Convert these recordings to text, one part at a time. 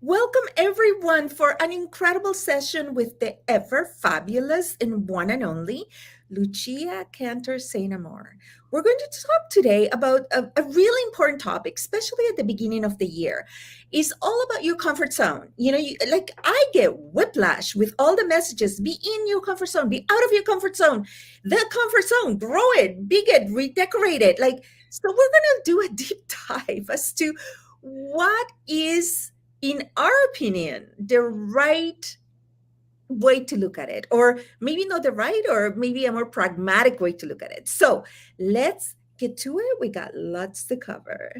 Welcome everyone for an incredible session with the ever fabulous and one and only Lucia Kanter Amour. We're going to talk today about a really important topic, especially at the beginning of the year. It's all about your comfort zone. Like I get whiplash with all the messages: be in your comfort zone, be out of your comfort zone, the comfort zone, grow it, big it, redecorate it. So we're going to do a deep dive as to what is, in our opinion, the right way to look at it, or maybe not the right, or maybe a more pragmatic way to look at it. So let's get to it. We got lots to cover.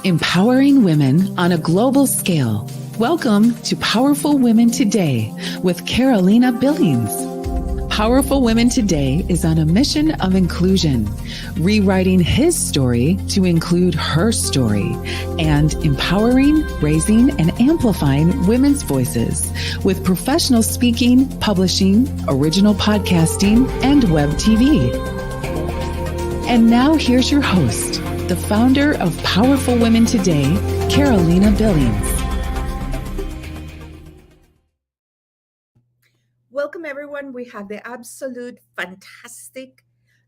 Empowering women on a global scale. Welcome to Powerful Women Today with Carolina Billings. Powerful Women Today is on a mission of inclusion, rewriting his story to include her story, and empowering, raising, and amplifying women's voices with professional speaking, publishing, original podcasting, and web TV. And now here's your host, the founder of Powerful Women Today, Carolina Billings. Welcome, everyone. We have the absolute fantastic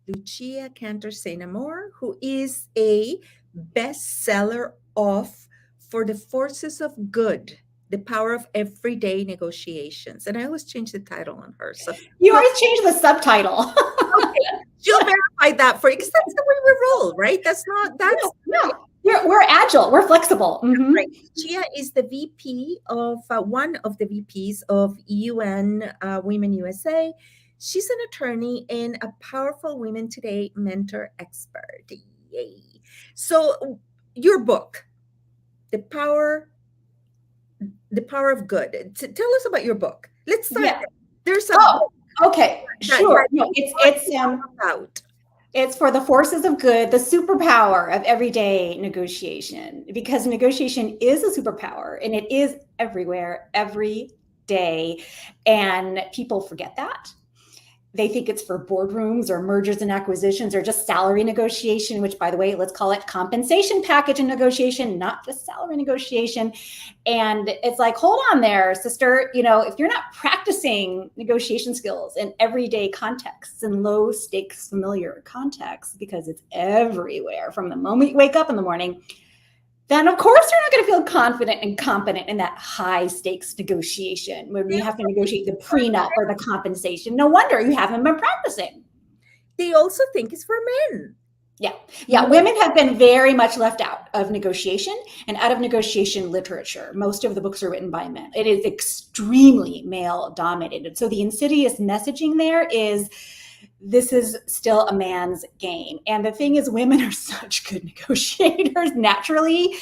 Lucia Kanter Amour, who is a bestseller of For the Forces of Good, The Power of Everyday Negotiations. And I always change the title on her. So you always change the subtitle. Okay, she'll verify that for you, because that's the way we roll, right? We're agile. We're flexible. Mm-hmm. Right. Chia is the VP of one of the VPs of UN Women USA. She's an attorney and a powerful Women Today mentor expert. Yay! So your book, The Power of Good. Tell us about your book. Let's start. Yeah. There's a okay, sure. No, it's for the forces of good, the superpower of everyday negotiation, because negotiation is a superpower and it is everywhere, every day. And people forget that. They think it's for boardrooms or mergers and acquisitions or just salary negotiation, which, by the way, let's call it compensation package and negotiation, not just salary negotiation. And it's like, hold on there, sister. If you're not practicing negotiation skills in everyday contexts and low stakes, familiar contexts, because it's everywhere from the moment you wake up in the morning, then of course you're not going to feel confident and competent in that high stakes negotiation when you have to negotiate the prenup or the compensation. No wonder you haven't been practicing. They also think it's for men. Yeah. Women have been very much left out of negotiation and out of negotiation literature. Most of the books are written by men. It is extremely male dominated. So the insidious messaging there is, this is still a man's game. And the thing is, women are such good negotiators naturally.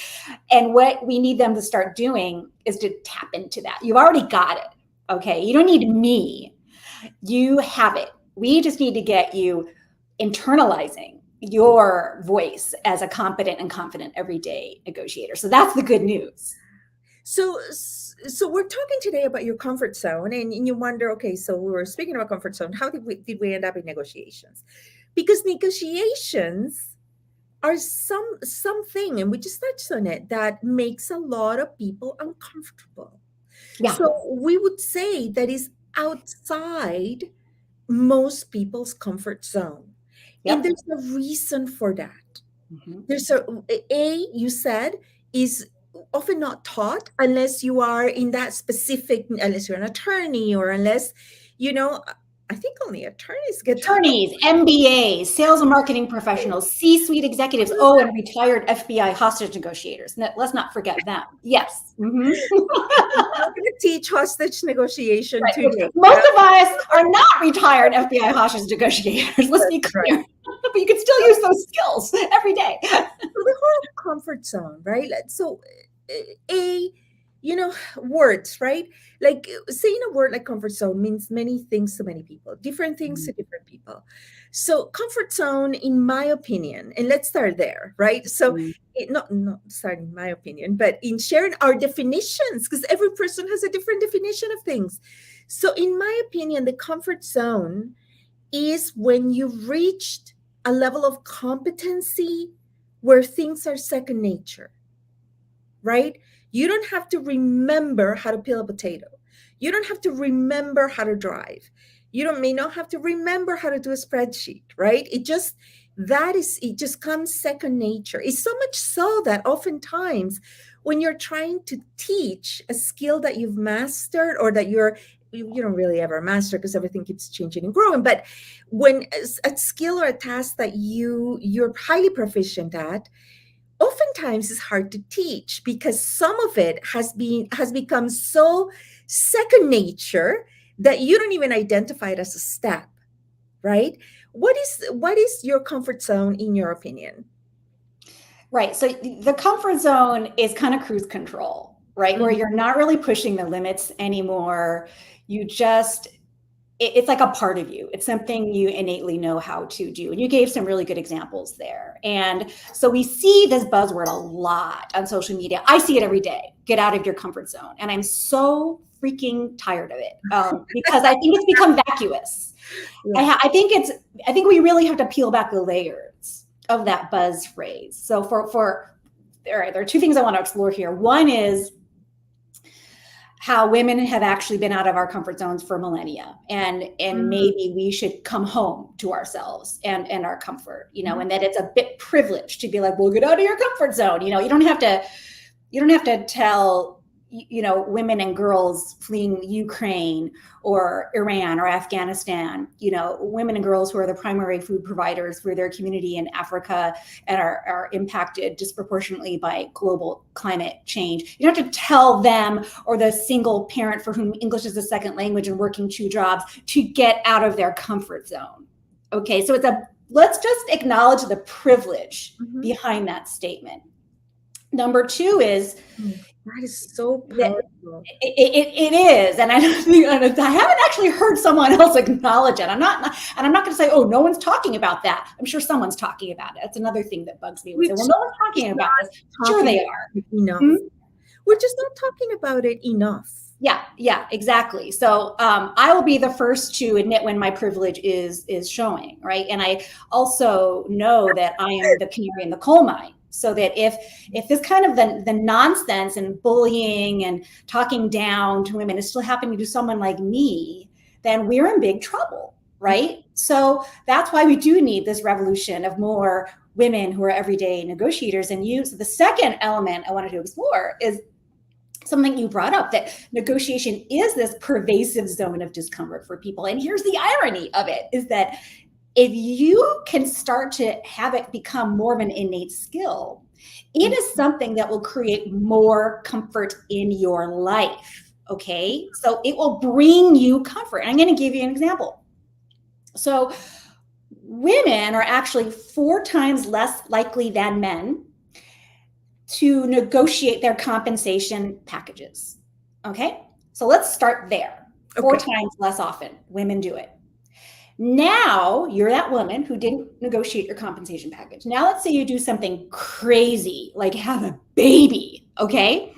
And what we need them to start doing is to tap into that. You've already got it. Okay. You don't need me. You have it. We just need to get you internalizing your voice as a competent and confident everyday negotiator. So that's the good news. So we're talking today about your comfort zone, and you wonder, okay, so we were speaking about comfort zone. How did we end up in negotiations? Because negotiations are something, and we just touched on it, that makes a lot of people uncomfortable. Yeah. So we would say that is outside most people's comfort zone. Yep. And there's a reason for that. Mm-hmm. There's you said, is often not taught unless you are in that specific, unless you're an attorney, or unless, I think only attorneys get MBAs, sales and marketing professionals, C-suite executives, and retired FBI hostage negotiators. Let's not forget them. Yes. Mm-hmm. I'm going to teach hostage negotiation right. to you. Most of us are not retired FBI hostage negotiators. Let's be clear. Right. But you can still use those skills every day. So the whole comfort zone, right? So words, right? Like saying a word like comfort zone means many things to many people, different things to different people. So comfort zone, in my opinion, and let's start there, right? So not starting in my opinion, but in sharing our definitions, because every person has a different definition of things. So in my opinion, the comfort zone is when you've reached a level of competency where things are second nature. right? You don't have to remember how to peel a potato. You don't have to remember how to drive. You don't may not have to remember how to do a spreadsheet, right? It just comes second nature. It's so much so that oftentimes when you're trying to teach a skill that you've mastered or that you don't really ever master because everything keeps changing and growing, but when a skill or a task that you're highly proficient at, oftentimes it's hard to teach because some of it has become so second nature that you don't even identify it as a step, right? What is your comfort zone in your opinion? Right. So the comfort zone is kind of cruise control, right? Where you're not really pushing the limits anymore. You just, it's like a part of you. It's something you innately know how to do. And you gave some really good examples there. And so we see this buzzword a lot on social media. I see it every day. Get out of your comfort zone. And I'm so freaking tired of it because I think it's become vacuous. Yeah. I think we really have to peel back the layers of that buzz phrase. So there are two things I want to explore here. One is how women have actually been out of our comfort zones for millennia, and maybe we should come home to ourselves and our comfort, and that it's a bit privileged to be like, well, get out of your comfort zone. You don't have to tell women and girls fleeing Ukraine or Iran or Afghanistan, women and girls who are the primary food providers for their community in Africa and are impacted disproportionately by global climate change. You don't have to tell them, or the single parent for whom English is a second language and working 2 jobs, to get out of their comfort zone. Okay, so let's just acknowledge the privilege behind that statement. Number 2 is, that is so powerful. It is, and I haven't actually heard someone else acknowledge it. I'm not going to say, oh, no one's talking about that. I'm sure someone's talking about it. That's another thing that bugs me. Well, no one's talking about this. Sure, they are. Enough. We're just not talking about it enough. Yeah, exactly. So I will be the first to admit when my privilege is showing, right? And I also know that I am the canary in the coal mine. So that if this kind of the nonsense and bullying and talking down to women is still happening to someone like me, then we're in big trouble, right? So that's why we do need this revolution of more women who are everyday negotiators. And so the second element I wanted to explore is something you brought up, that negotiation is this pervasive zone of discomfort for people. And here's the irony of it, is that if you can start to have it become more of an innate skill, it is something that will create more comfort in your life, okay? So it will bring you comfort. I'm going to give you an example. So women are actually 4 times less likely than men to negotiate their compensation packages, okay? So let's start there. 4 times less often women do it. Now you're that woman who didn't negotiate your compensation package. Now let's say you do something crazy, like have a baby, okay?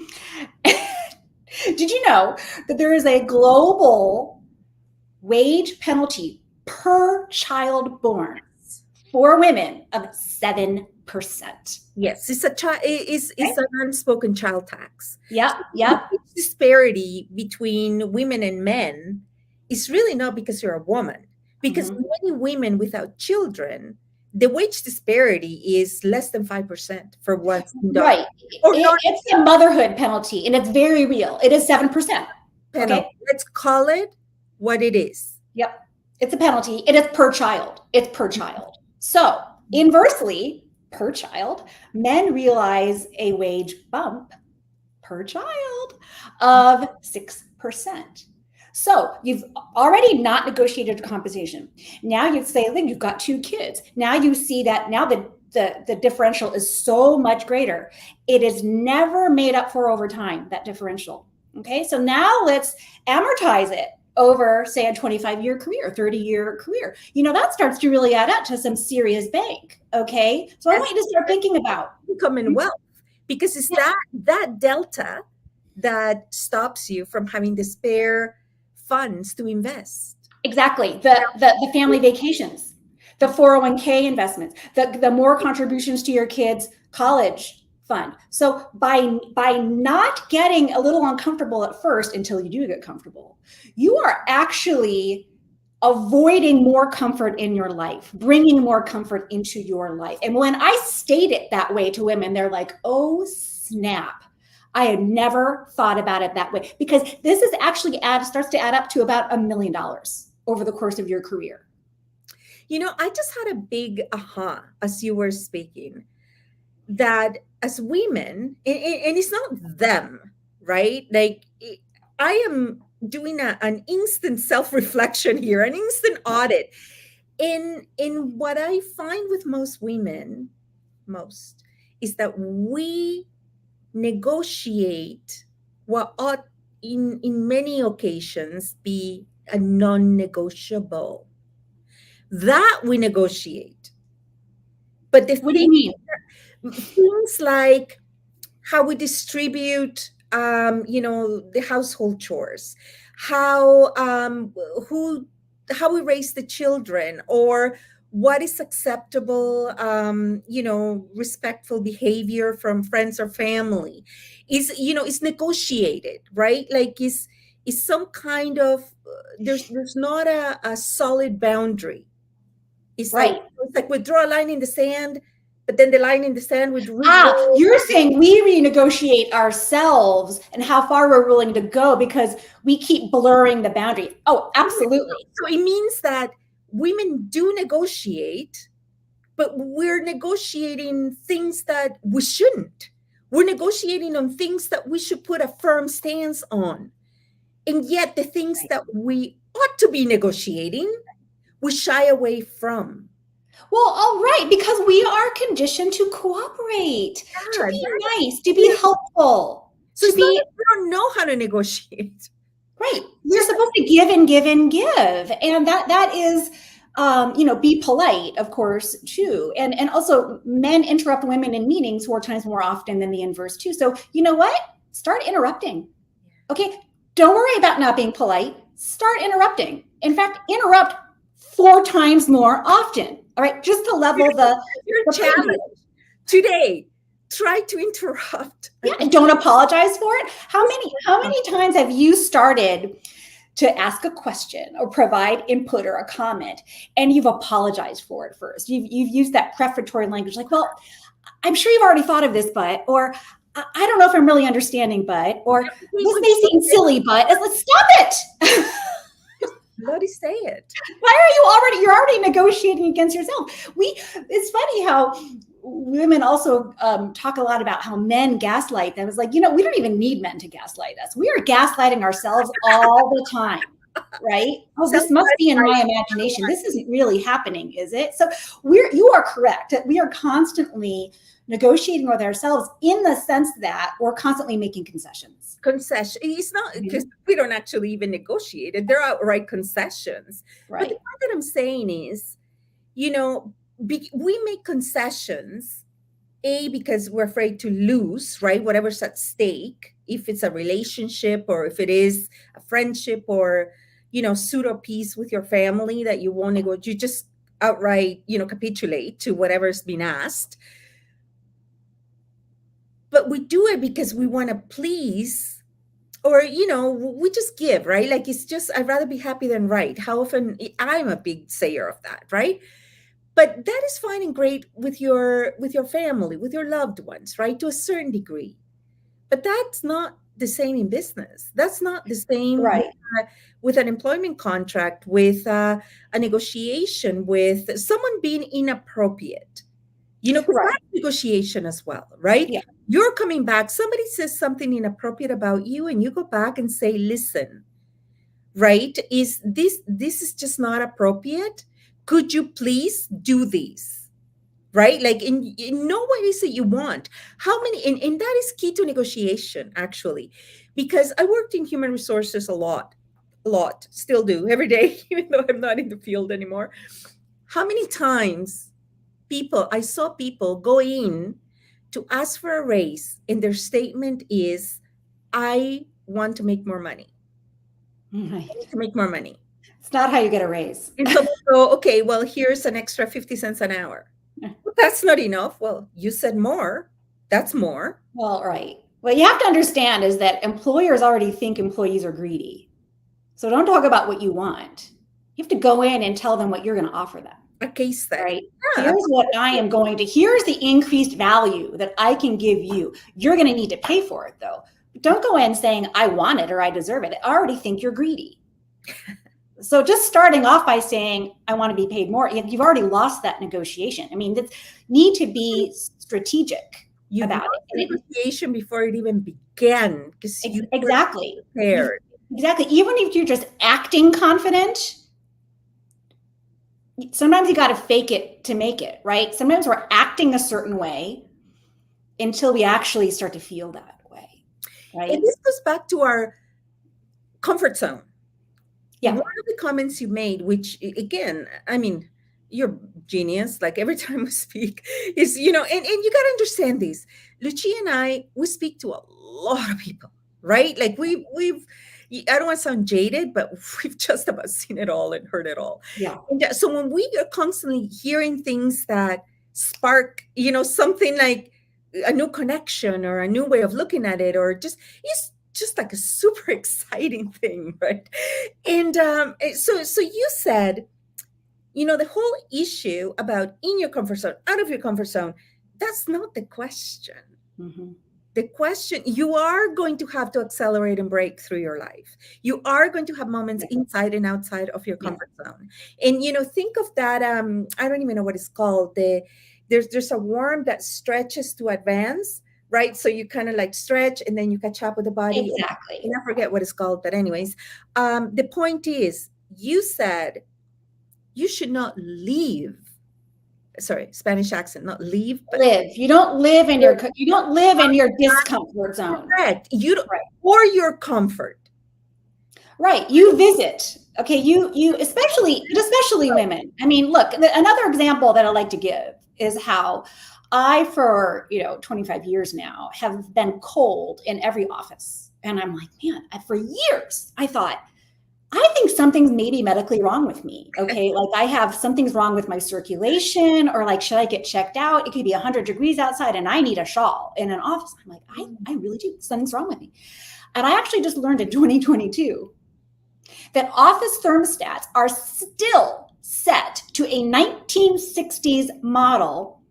Did you know that there is a global wage penalty per child born for women of 7%? Yes, it's an unspoken child tax. Yeah. The disparity between women and men is really not because you're a woman. Because many women without children, the wage disparity is less than 5% for what's done. Right. It's a motherhood penalty, and it's very real. It is 7%. Okay. Let's call it what it is. Yep. It's a penalty. It is per child. It's per child. So inversely, per child, men realize a wage bump per child of 6%. So you've already not negotiated compensation. Now you say, I think you've got 2 kids. Now you see that now the differential is so much greater. It is never made up for over time, that differential. Okay, so now let's amortize it over, say, a 25-year career, 30-year career. That starts to really add up to some serious bank. Okay, so I want you to start thinking about income and wealth, because it's that delta that stops you from having the spare funds to invest. Exactly. The family vacations, the 401k investments, the more contributions to your kids' college fund. So by not getting a little uncomfortable at first until you do get comfortable, you are actually avoiding more comfort in your life, bringing more comfort into your life. And when I state it that way to women, they're like, oh, snap. I had never thought about it that way, because this is actually starts to add up to about $1 million over the course of your career. I just had a big aha as you were speaking, that as women, and it's not them, right? Like, I am doing an instant self-reflection here, an instant audit. In what I find with most women, is that we negotiate what ought in many occasions be a non-negotiable. That we negotiate. But what do you mean? Things like how we distribute the household chores, how we raise the children, or what is acceptable, respectful behavior from friends or family is negotiated, right? Like is some kind of there's not a solid boundary. It's right. Like we draw a line in the sand, but then the line in the sand would you're saying we renegotiate ourselves and how far we're willing to go because we keep blurring the boundary. Oh, absolutely. So it means that women do negotiate, but we're negotiating things that we shouldn't. We're negotiating on things that we should put a firm stance on. And yet the things that we ought to be negotiating, we shy away from. Well, all right, because we are conditioned to cooperate, to be nice, to be helpful. So we don't know how to negotiate. Right. You're supposed to give and give and give. And that is, be polite, of course, too. And also men interrupt women in meetings 4 times more often than the inverse too. So you know what? Start interrupting. Okay. Don't worry about not being polite. Start interrupting. In fact, interrupt 4 times more often. All right. Just to level your challenge today. Try to interrupt. Yeah, and don't apologize for it. How many times have you started to ask a question or provide input or a comment, and you've apologized for it first? You've used that prefatory language, like, well, I'm sure you've already thought of this, but, or I don't know if I'm really understanding, but, or this may seem silly, but let's stop it. Bloody say it. Why are you're already negotiating against yourself? It's funny how women also talk a lot about how men gaslight them. It's like, we don't even need men to gaslight us. We are gaslighting ourselves all the time, right? Oh, this must be in my imagination. This isn't really happening, is it? So you are correct. We are constantly negotiating with ourselves in the sense that we're constantly making concessions. It's not because we don't actually even negotiate it. They're outright concessions. Right. But the point that I'm saying is, we make concessions, because we're afraid to lose, right? Whatever's at stake, if it's a relationship or if it is a friendship or, pseudo peace with your family that you won't negotiate, you just outright, capitulate to whatever's been asked. But we do it because we want to please, or, we just give, right? Like, it's just, I'd rather be happy than right. How often I'm a big sayer of that, right? But that is fine and great with your family, with your loved ones, right? To a certain degree. But that's not the same in business. That's not the same right. with an employment contract, with a negotiation, with someone being inappropriate. Because that's negotiation as well, right? Yeah. You're coming back, somebody says something inappropriate about you, and you go back and say, listen, right? This is just not appropriate. Could you please do these? Right? Like in no way is it you want. How many, and that is key to negotiation, actually, because I worked in human resources a lot, still do every day, even though I'm not in the field anymore. How many times I saw people go in to ask for a raise, and their statement is, I want to make more money. Right. I need to make more money. It's not how you get a raise. And so, okay, well, here's an extra 50 cents an hour. Well, that's not enough. Well, you said more. That's more. Well, right. What you have to understand is that employers already think employees are greedy. So don't talk about what you want. You have to go in and tell them what you're going to offer them. A case study. Right. Yeah. Here's the increased value that I can give you. You're going to need to pay for it though. Don't go in saying, I want it or I deserve it. I already think you're greedy. So just starting off by saying, I want to be paid more, you've already lost that negotiation. I mean, need to be strategic about it. Negotiation before it even began. Exactly. Prepared. Exactly. Even if you're just acting confident, sometimes you got to fake it to make it, right? Sometimes we're acting a certain way until we actually start to feel that way, right? And this goes back to our comfort zone. Yeah. One of the comments you made, which again, I mean, you're genius, like every time we speak, is, and you got to understand this. Lucia and we speak to a lot of people, right? Like we've I don't want to sound jaded, but we've just about seen it all and heard it all. Yeah. And so when we are constantly hearing things that spark, something like a new connection or a new way of looking at it, or it's just like a super exciting thing, right? And so you said, the whole issue about in your comfort zone, out of your comfort zone, that's not the question. Mm-hmm. The question, you are going to have to accelerate and break through your life. You are going to have moments inside and outside of your comfort zone. And, think of that, I don't even know what it's called. There's a worm that stretches to advance, right? So you kind of like stretch and then you catch up with the body. Exactly. And I forget what it's called, but anyways, the point is, you said you should not leave. Sorry, Spanish accent, not leave, but live. You don't live in your discomfort zone. Correct. You don't, or your comfort. Right. You visit. Okay. You especially women. I mean, look, another example that I like to give is how I, for 25 years now, have been cold in every office. And I'm like, man, for years I thought, I think something's maybe medically wrong with me. Okay. Like something's wrong with my circulation, or like, should I get checked out? It could be 100 degrees outside and I need a shawl in an office. I'm like, I really do. Something's wrong with me. And I actually just learned in 2022 that office thermostats are still set to a 1960s model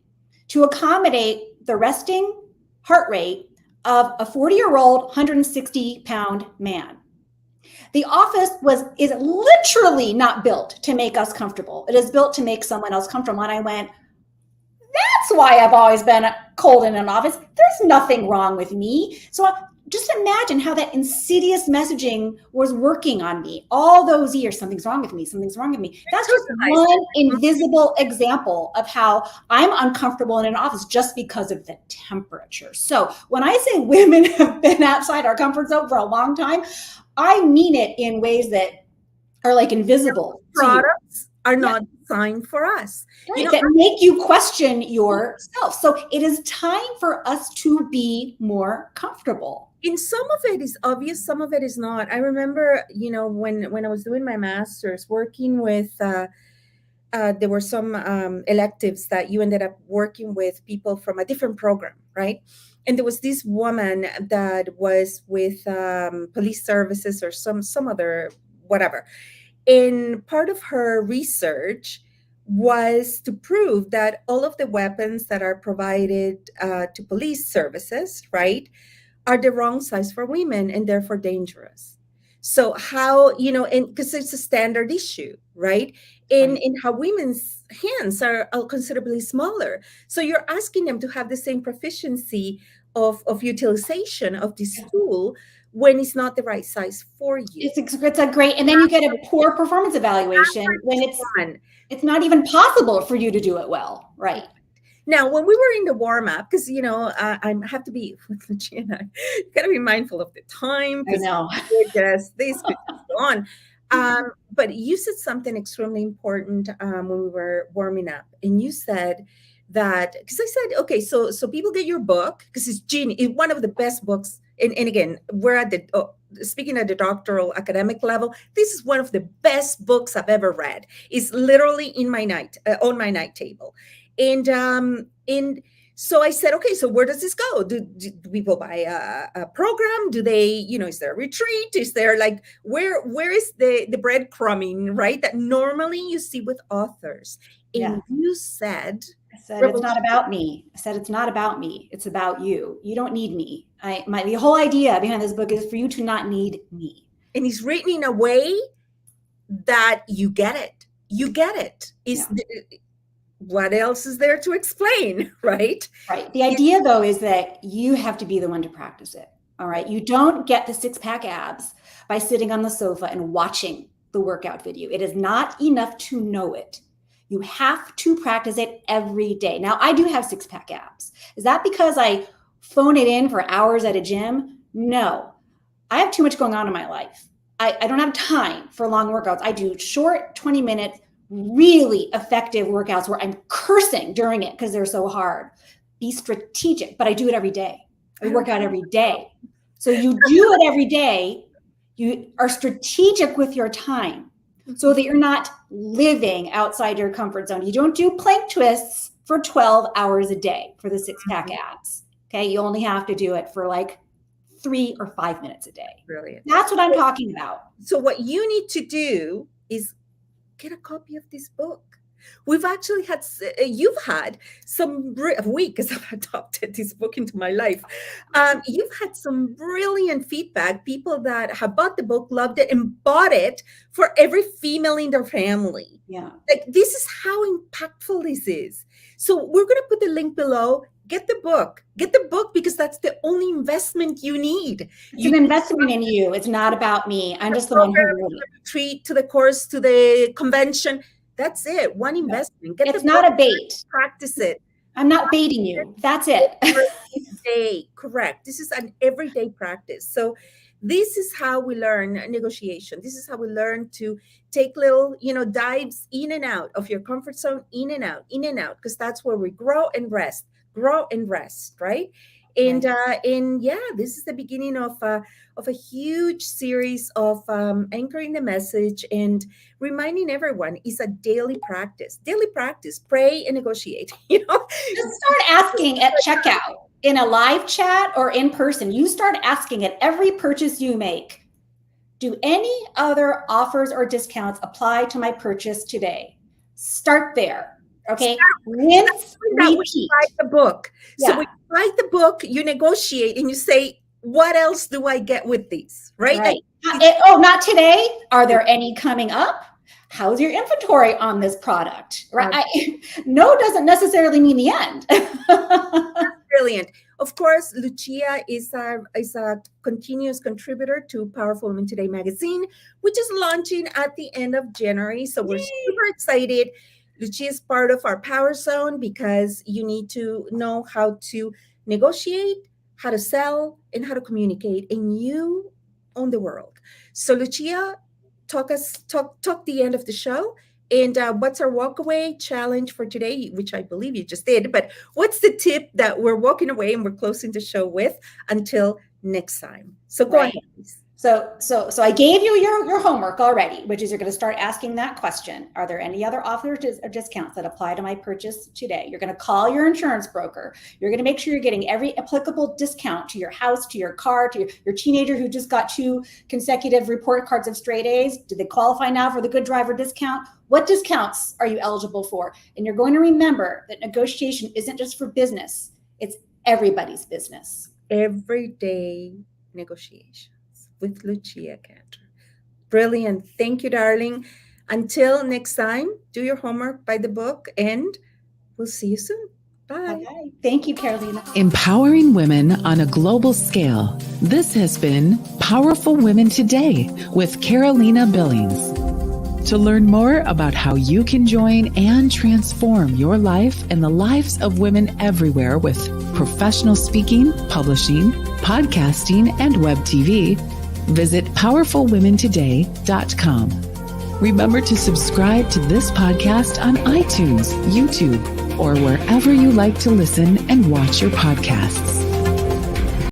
to accommodate the resting heart rate of a 40-year-old, 160-pound man. The office is literally not built to make us comfortable. It is built to make someone else comfortable. And I went, that's why I've always been cold in an office. There's nothing wrong with me. So just imagine how that insidious messaging was working on me all those years. Something's wrong with me. Something's wrong with me. That's just one invisible example of how I'm uncomfortable in an office just because of the temperature. So when I say women have been outside our comfort zone for a long time, I mean it in ways that are like invisible. Products are not designed for us. Right, that make you question yourself. So it is time for us to be more comfortable. And some of it is obvious, some of it is not. I remember, when I was doing my master's, working with, there were some electives that you ended up working with people from a different program, right? And there was this woman that was with police services or some other whatever. And part of her research was to prove that all of the weapons that are provided to police services, right, are the wrong size for women and therefore dangerous. So how, and because it's a standard issue, right? In how women's hands are considerably smaller. So you're asking them to have the same proficiency of utilization of this tool when it's not the right size for you. It's a great, and then you get a poor performance evaluation when it's not even possible for you to do it well, right? Now, when we were in the warm-up, because, I have to be with Lucia and I, you got to be mindful of the time. I know. This could go on. But you said something extremely important when we were warming up. And you said that, because I said, okay, so people get your book, because it's one of the best books. And again, we're at speaking at the doctoral academic level, this is one of the best books I've ever read. It's literally on my night table. And So I said, okay, so where does this go? Do people buy a program? Do they, is there a retreat? Is there like, where is the breadcrumbing, right? That normally you see with authors. And you said, I said, it's not about me. I said, it's not about me. It's about you. You don't need me. The whole idea behind this book is for you to not need me. And it's written in a way that you get it. You get it. What else is there to explain, right? Right. The idea, though, is that you have to be the one to practice it. All right. You don't get the six-pack abs by sitting on the sofa and watching the workout video. It is not enough to know it. You have to practice it every day. Now, I do have six-pack abs. Is that because I phone it in for hours at a gym? No. I have too much going on in my life. I don't have time for long workouts. I do short 20-minute, really effective workouts where I'm cursing during it because they're so hard. Be strategic, but I do it every day. I work out every day. So you do it every day. You are strategic with your time so that you're not living outside your comfort zone. You don't do plank twists for 12 hours a day for the six-pack abs. Okay. You only have to do it for like 3 or 5 minutes a day. Brilliant. That's what I'm talking about. So what you need to do is get a copy of this book. We've actually had, you've had some, because I've adopted this book into my life. You've had some brilliant feedback, people that have bought the book, loved it, and bought it for every female in their family. Yeah. Like, this is how impactful this is. So we're going to put the link below. Get the book because that's the only investment you need. It's an investment in you. It's not about me. I'm just the one who wrote it. Retreat, to the course, to the convention. That's it. One investment. It's not a bait. Practice it. I'm not baiting you. That's it. Every day. Correct. This is an everyday practice. So this is how we learn negotiation. This is how we learn to take little, dives in and out of your comfort zone, in and out, because that's where we grow and rest, right? And this is the beginning of a huge series of anchoring the message and reminding everyone it's a daily practice. Pray and negotiate. Just start asking at checkout, in a live chat or in person. You start asking at every purchase you make, do any other offers or discounts apply to my purchase today? Start there. Okay. Rinse, repeat. Buy the book. Yeah. So when you buy the book, you negotiate and you say, what else do I get with these? Right. Not today. Are there any coming up? How's your inventory on this product? Right. No doesn't necessarily mean the end. Brilliant. Of course, Lucia is a continuous contributor to Powerful Women Today magazine, which is launching at the end of January. So we're super excited. Lucia is part of our Power Zone because you need to know how to negotiate, how to sell, and how to communicate, and you own the world. So Lucia, talk the end of the show. And what's our walkaway challenge for today, which I believe you just did, but what's the tip that we're walking away and we're closing the show with until next time? So go ahead, please. So I gave you your homework already, which is you're going to start asking that question. Are there any other offers or discounts that apply to my purchase today? You're going to call your insurance broker. You're going to make sure you're getting every applicable discount to your house, to your car, to your teenager who just got 2 consecutive report cards of straight A's. Do they qualify now for the good driver discount? What discounts are you eligible for? And you're going to remember that negotiation isn't just for business. It's everybody's business. Everyday negotiation with Lucia Kanter. Brilliant. Thank you, darling. Until next time, do your homework, buy the book, and we'll see you soon. Bye. Okay. Thank you, Carolina. Empowering women on a global scale. This has been Powerful Women Today with Carolina Billings. To learn more about how you can join and transform your life and the lives of women everywhere with professional speaking, publishing, podcasting, and web TV, visit powerfulwomentoday.com. Remember to subscribe to this podcast on iTunes, YouTube, or wherever you like to listen and watch your podcasts.